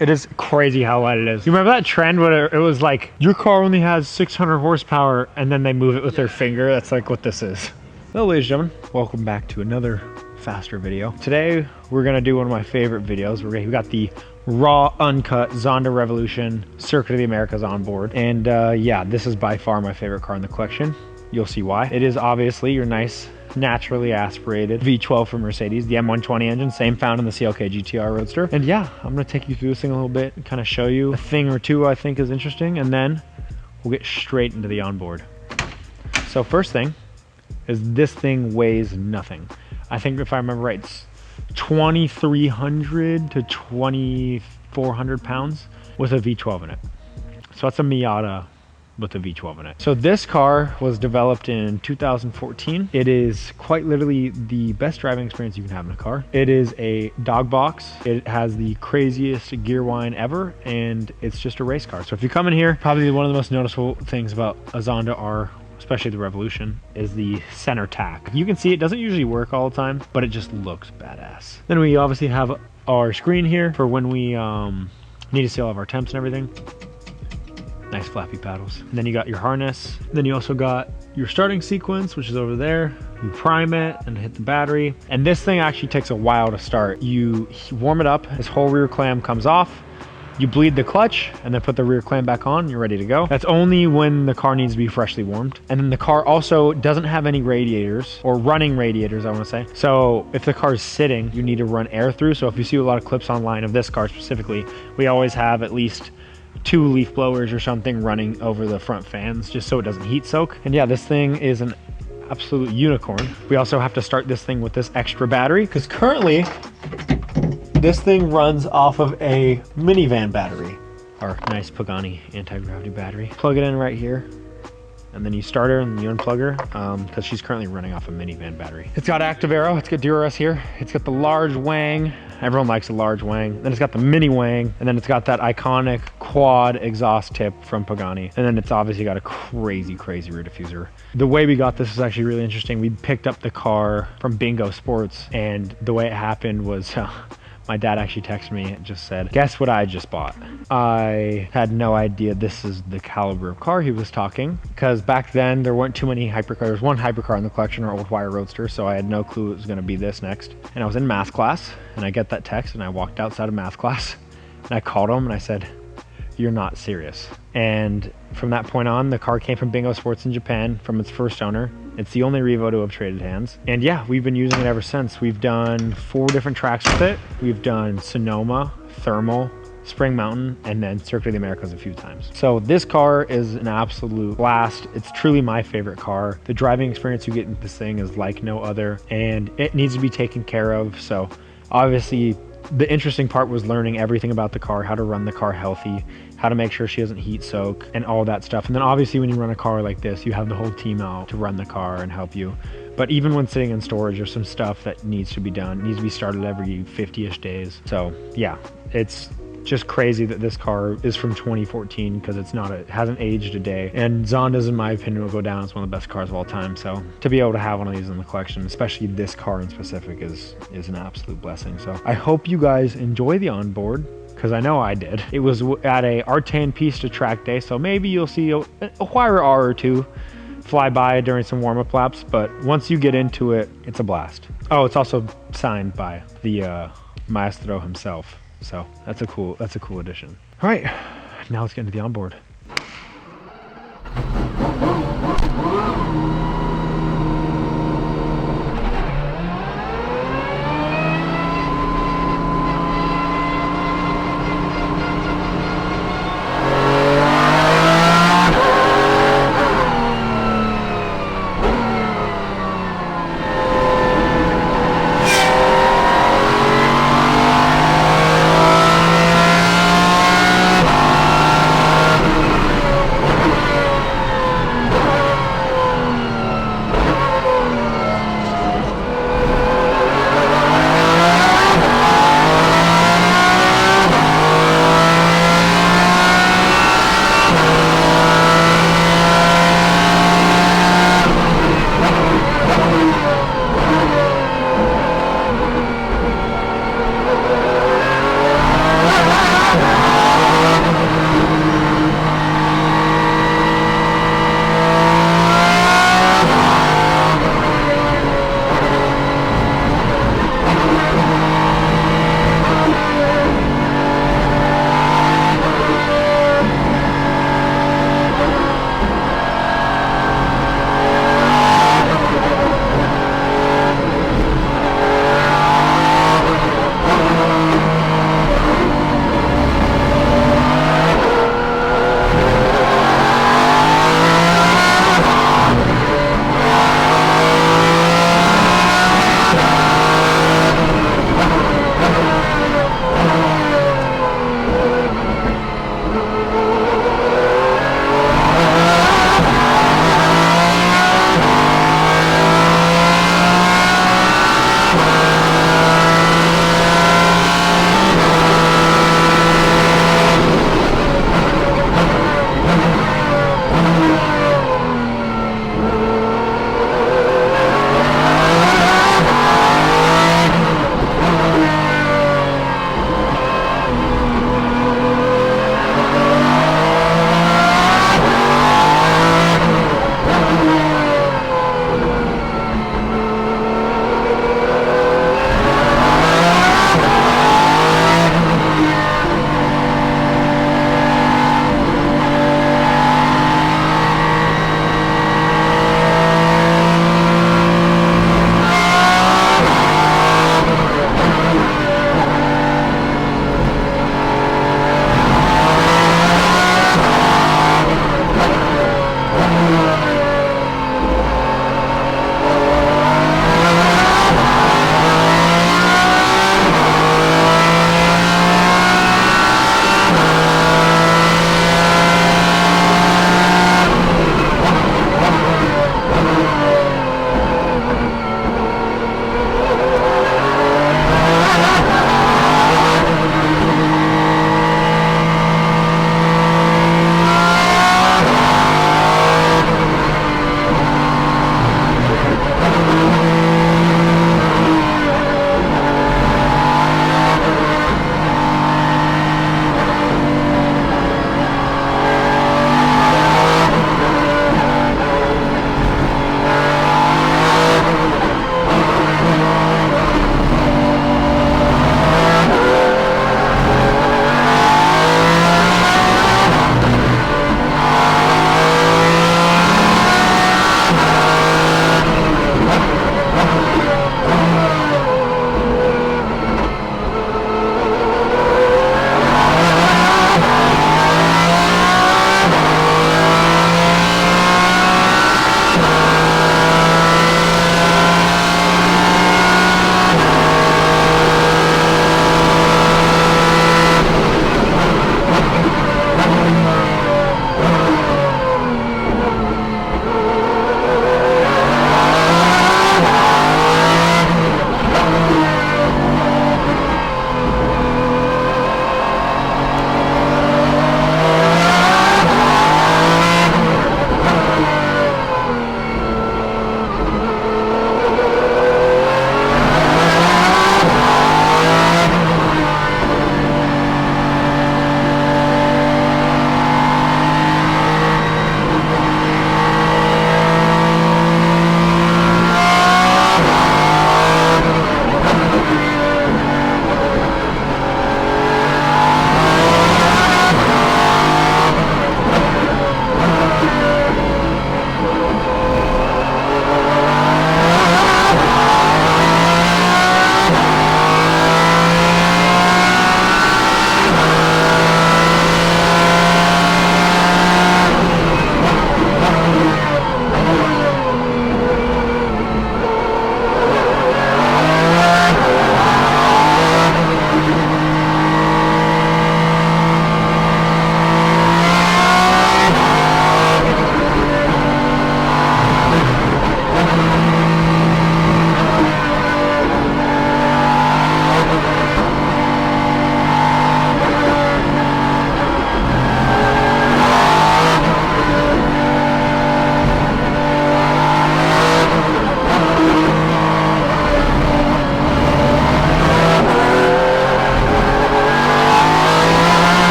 It is crazy how light it is. You remember that trend where it was like, your car only has 600 horsepower, and then they move it with their finger? That's like what this is. Hello, ladies and gentlemen. Welcome back to another faster video. Today, we're gonna do one of my favorite videos. We got the raw, uncut Zonda Revolution Circuit of the Americas on board. And yeah, this is by far my favorite car in the collection. You'll see why. It is obviously your nice, naturally aspirated V12 from Mercedes, the M120 engine, same found in the CLK GTR Roadster. And yeah, I'm gonna take you through this thing a little bit and kind of show you a thing or two I think is interesting, and then we'll get straight into the onboard. So first thing is this thing weighs nothing. I think if I remember right, it's 2,300 to 2,400 pounds with a V12 in it. So that's a Miata with a V12 in it. So this car was developed in 2014. It is quite literally the best driving experience you can have in a car. It is a dog box. It has the craziest gear whine ever, and it's just a race car. So if you come in here, probably one of the most noticeable things about a Zonda R, especially the Revolution, is the center tack. You can see it doesn't usually work all the time, but it just looks badass. Then we obviously have our screen here for when we need to see all of our temps and everything. Nice flappy paddles. And then you got your harness. Then you also got your starting sequence, which is over there. You prime it and hit the battery. And this thing actually takes a while to start. You warm it up, this whole rear clam comes off. You bleed the clutch and then put the rear clam back on, you're ready to go. That's only when the car needs to be freshly warmed. And then the car also doesn't have any radiators, or running radiators, I wanna say. So if the car is sitting, you need to run air through. So if you see a lot of clips online of this car specifically, we always have at least 2 leaf blowers or something running over the front fans just so it doesn't heat soak. And yeah, this thing is an absolute unicorn. We also have to start this thing with this extra battery because currently this thing runs off of a minivan battery. Our nice Pagani anti-gravity battery. Plug it in right here, and then you start her and you unplug her because she's currently running off a minivan battery. It's got active aero, it's got DRS here. It's got the large wang. Everyone likes a large wang. Then it's got the mini wang, and then it's got that iconic quad exhaust tip from Pagani. And then it's obviously got a crazy, crazy rear diffuser. The way we got this is actually really interesting. We picked up the car from Bingo Sports, and the way it happened was my dad actually texted me and just said, guess what I just bought? I had no idea this is the caliber of car he was talking, because back then there weren't too many hypercars. There was one hypercar in the collection, our old wire roadster, so I had no clue it was gonna be this next. And I was in math class, and I get that text, and I walked outside of math class, and I called him, and I said, you're not serious. And from that point on, the car came from Bingo Sports in Japan from its first owner. It's the only Revo to have traded hands. And yeah, we've been using it ever since. We've done 4 different tracks with it. We've done Sonoma, Thermal, Spring Mountain, and then Circuit of the Americas a few times. So this car is an absolute blast. It's truly my favorite car. The driving experience you get in this thing is like no other, and it needs to be taken care of. So obviously, the interesting part was learning everything about the car, how to run the car healthy, how to make sure she doesn't heat soak, and all that stuff. And then obviously when you run a car like this, you have the whole team out to run the car and help you. But even when sitting in storage, there's some stuff that needs to be done. It needs to be started every 50-ish days. So yeah, it's just crazy that this car is from 2014 because it hasn't aged a day. And Zondas, in my opinion, will go down as one of the best cars of all time. So to be able to have one of these in the collection, especially this car in specific, is an absolute blessing. So I hope you guys enjoy the onboard, because I know I did. It was at a Artan Pista track day, so maybe you'll see a Huayra R or two fly by during some warm-up laps, but once you get into it, it's a blast. Oh, it's also signed by the maestro himself. So that's a cool addition. All right, now let's get into the onboard.